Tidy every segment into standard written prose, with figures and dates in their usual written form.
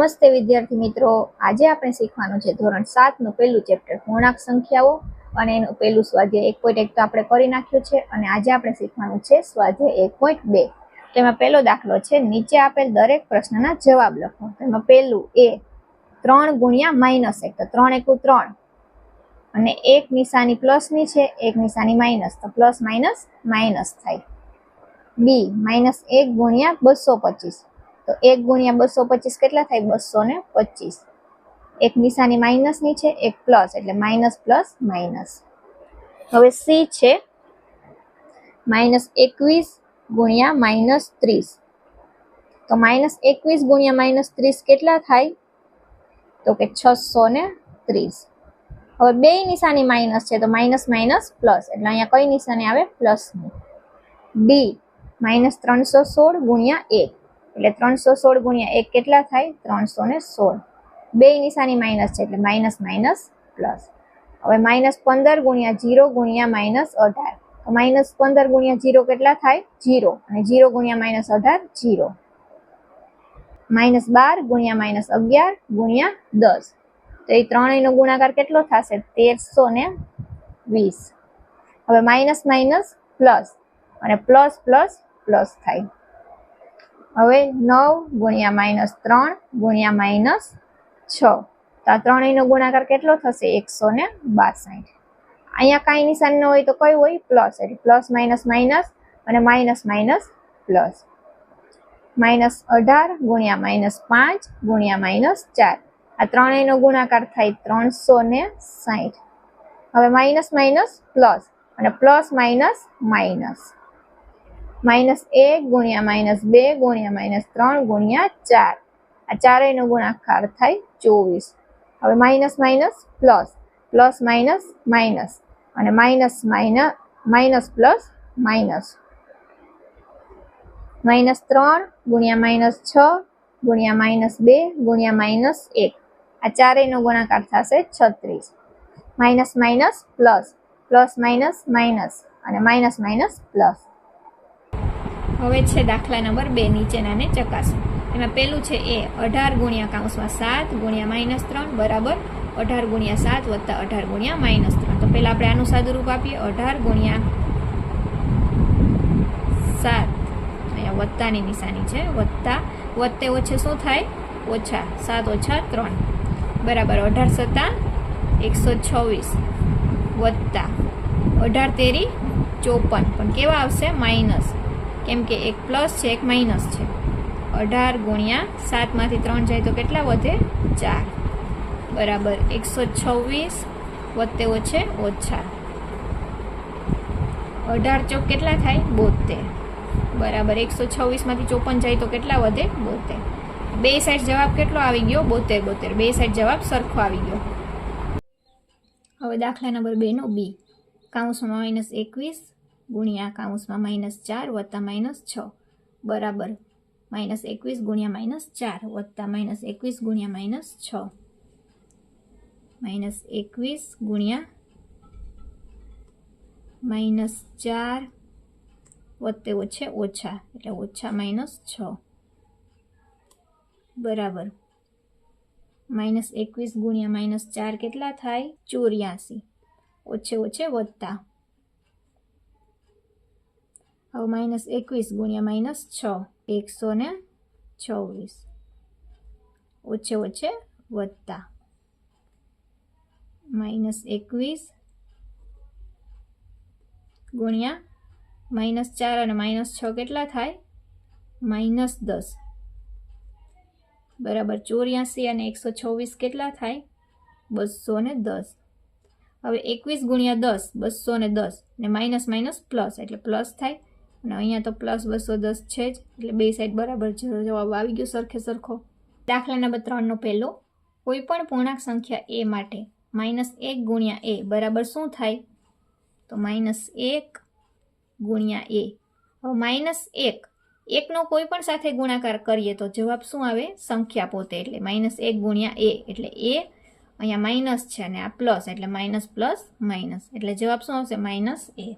નમસ્તે વિદ્યાર્થી મિત્રો, આજે આપણે શીખવાનું છે ધોરણ 7 નું પહેલું ચેપ્ટર પૂર્ણાંક સંખ્યાઓ અને એનું પહેલું સ્વાધ્યાય 1.1 તો આપણે કરી નાખ્યું છે અને આજે આપણે શીખવાનું છે સ્વાધ્યાય 1.2. તો એમાં પહેલો દાખલો છે નીચે આપેલ દરેક પ્રશ્નના જવાબ લખો. તો એમાં પહેલું એ 3 ગુણ્યા -1 તો 3 એકુ 3 અને એક નિશાની પ્લસની છે એક નિશાની માઇનસ તો પ્લસ માઇનસ માઇનસ થાય. બી -1 ગુણ્યા 225 તો 1 ગુણ્યા 225 કેટલા થાય 225. એક નિશાની માઇનસની છે એક પ્લસ એટલે માઇનસ પ્લસ માઇનસ. હવે સી છે -21 ગુણ્યા -30 તો -21 ગુણ્યા -30 કેટલા થાય તો કે 630. હવે બે નિશાની માઇનસ છે તો માઇનસ માઇનસ પ્લસ એટલે અહીંયા કઈ નિશાની આવે પ્લસની. ડી -316 ગુણ્યા 1 એટલે 316 ગુણ્યા 1 કેટલા થાય 316. બે નિશાની માઇનસ છે એટલે માઇનસ માઇનસ પ્લસ. હવે -15 ગુણ્યા 0 ગુણ્યા -18 તો -15 ગુણ્યા 0 કેટલા થાય 0 અને 0 ગુણ્યા -18 0. -12 ગુણ્યા -11 ગુણ્યા 10 તો એ ત્રણેયનો ગુણાકાર કેટલો થશે 1320. હવે માઇનસ માઇનસ પ્લસ અને પ્લસ પ્લસ પ્લસ થાય. હવે 9 ગુણ્યા -3 ગુણ્યા -6 તો આ ત્રણેયનો ગુણાકાર કેટલો થશે 162. અહીંયા કાંઈ નિશાન ન હોય તો કઈ હોય પ્લસ એટલે પ્લસ માઇનસ માઇનસ અને માઇનસ માઇનસ પ્લસ. -18 ગુણ્યા -5 ગુણ્યા -4 આ ત્રણેયનો ગુણાકાર થાય 360. હવે માઇનસ માઇનસ પ્લસ અને પ્લસ માઇનસ માઇનસ. -1 ગુણ્યા -2 ગુણ્યા -3 ગુણ્યા 4 આ ચારેયનો ગુણાકાર થાય 24. હવે minus minus plus plus minus minus અને માઇનસ માઇનસ પ્લસ માઇનસ. -3 ગુણ્યા -6 ગુણ્યા -2 ગુણ્યા -1 આ ચારેયનો ગુણાકાર થશે 36. Minus minus plus plus minus minus અને માઇનસ માઇનસ પ્લસ. હવે છે દાખલા નંબર 2 નીચેનાને ચકાસો. એમાં પહેલું છે એ 18 ગુણ્યા -7 ગુણ્યા -3 બરાબર 18 ગુણ્યા 7 વત્તા 18 ગુણ્યા -3. તો પહેલા આપણે આનું સાદુરૂપ આપીએ 18 ગુણ્યા 7 અહીંયા વત્તાની નિશાની છે વત્તા વત્તે ઓછે શું થાય ઓછા 7 ઓછા 3 બરાબર 18 સત્તા 126 વત્તા 18 તેરી 54 પણ કેવા આવશે માઇનસ કેમ કે એક પ્લસ છે એક માઇનસ છે. 18 ગુણ્યા 7 માંથી 3 જાય તો કેટલા વધે 4 બરાબર 126 વત્તે ઓછે ઓછા 18 ચોક કેટલા થાય 72 બરાબર 126 માંથી 54 જાય તો કેટલા વધે 72. બે સાઈડ જવાબ કેટલો આવી ગયો 72 બે સાઈડ જવાબ સરખો આવી ગયો. હવે દાખલા નંબર 2 નો બી કૌંસમાં -21 ગુણ્યા કૌંસમાં -4 વત્તા -6 બરાબર -21 ગુણ્યા -4 વત્તા -21 ગુણ્યા -6 -21 ગુણ્યા -4 વત્તે ઓછે ઓછા એટલે ઓછા -6 બરાબર -21 ગુણ્યા -4 કેટલા થાય 84 ઓછે ઓછે વત્તા. હવે -21 ગુણ્યા -6 126 ઓછે ઓછે વત્તા -21 ગુણ્યા -4 અને -6 કેટલા થાય -10 બરાબર 84 અને 126 કેટલા થાય 210. હવે 21 ગુણ્યા 10 210 ને માઇનસ માઇનસ પ્લસ એટલે પ્લસ થાય અને અહીંયા તો પ્લસ 210 છે જ એટલે બે સાઈડ બરાબર જવાબ આવી ગયો સરખે સરખો. દાખલા નંબર 3 નો પહેલો કોઈ પણ પૂર્ણાંક સંખ્યા a માટે -1 ગુણ્યા a બરાબર શું થાય તો -1 ગુણ્યા a. હવે -1 એકનો કોઈ પણ સાથે ગુણાકાર કરીએ તો જવાબ શું આવે સંખ્યા પોતે એટલે -1 ગુણ્યા a એટલે a અહીંયા માઇનસ છે અને આ પ્લસ એટલે માઇનસ પ્લસ માઇનસ એટલે જવાબ શું આવશે -a.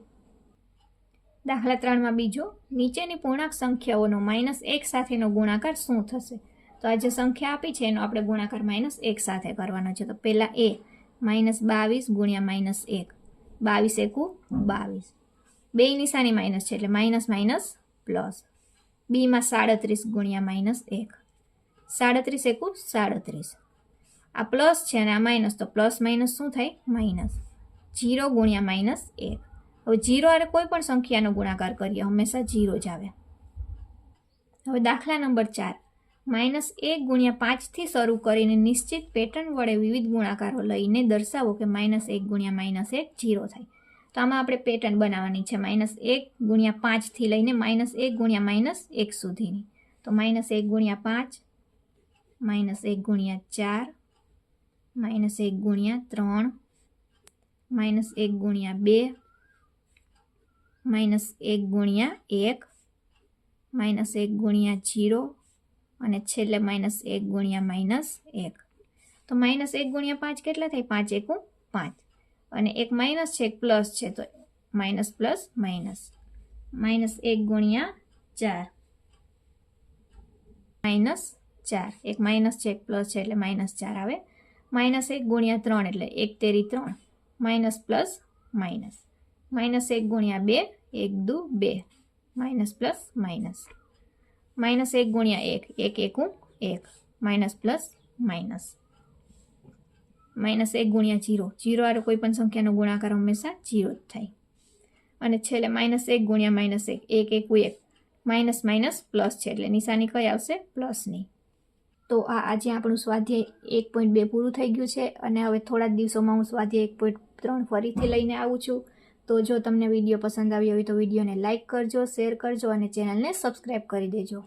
દાખલા 3 માં બીજો નીચેની પૂર્ણાંક સંખ્યાઓનો -1 સાથેનો ગુણાકાર શું થશે તો આ જે સંખ્યા આપી છે એનો આપણે ગુણાકાર -1 સાથે કરવાનો છે. તો પહેલાં એ -22 ગુણ્યા -1, 22 એકુ 22, બે નિશાની માઇનસ છે એટલે માઇનસ માઇનસ પ્લસ. બીમાં 37 ગુણ્યા -1, 37 એકુ 37, આ પ્લસ છે અને આ માઇનસ, તો પ્લસ માઇનસ શું થાય? માઇનસ. 0 ગુણ્યા -1, હવે 0 આરે કોઈ પણ સંખ્યાનો ગુણાકાર કરીએ હંમેશા 0 જ આવે. હવે દાખલા નંબર 4, -1 ગુણ્યા 5થી શરૂ કરીને નિશ્ચિત પેટર્ન વડે વિવિધ ગુણાકારો લઈને દર્શાવો કે -1 ગુણ્યા -1 0 થાય. તો આમાં આપણે પેટર્ન બનાવવાની છે -1 ગુણ્યા 5થી લઈને -1 ગુણ્યા -1 સુધીની. તો -1 ગુણ્યા 5, -1 ગુણ્યા 4, -1 ગુણ્યા 3, -1 ગુણ્યા 2, -1 ગુણ્યા 1, -1 ગુણ્યા 0 અને છેલ્લે -1 ગુણ્યા -1. તો -1 ગુણ્યા 5 કેટલા થાય? 5 એકુ 5, અને એક માઇનસ છે એક પ્લસ છે તો માઇનસ પ્લસ માઇનસ. -1 ગુણ્યા 4, -4, એક માઇનસ છે એક પ્લસ છે એટલે -4 આવે. -1 ગુણ્યા 3 એટલે 1 તેરી 3, માઇનસ પ્લસ માઇનસ. -1 ગુણ્યા 2, 1 દુ 2, માઇનસ પ્લસ માઇનસ. -1 ગુણ્યા 1, 1 એકુ 1, માઇનસ પ્લસ માઇનસ. -1 ગુણ્યા 0, 0 આરે કોઈ પણ સંખ્યાનો ગુણાકાર હંમેશા 0 જ થાય. અને છેલ્લે -1 ગુણ્યા -1, 1 એકુ 1, માઇનસ માઇનસ પ્લસ છે એટલે નિશાની કઈ આવશે? પ્લસની. તો આજે આપણું સ્વાધ્યાય 1.2 પૂરું થઈ ગયું છે અને હવે થોડા જ દિવસોમાં હું સ્વાધ્યાય 1.3 ફરીથી લઈને આવું છું. તો જો તમને વિડીયો પસંદ આવ્યો હોય તો વિડીયોને લાઇક કરજો, શેર કરજો અને ચેનલને સબસ્ક્રાઈબ કરી દેજો.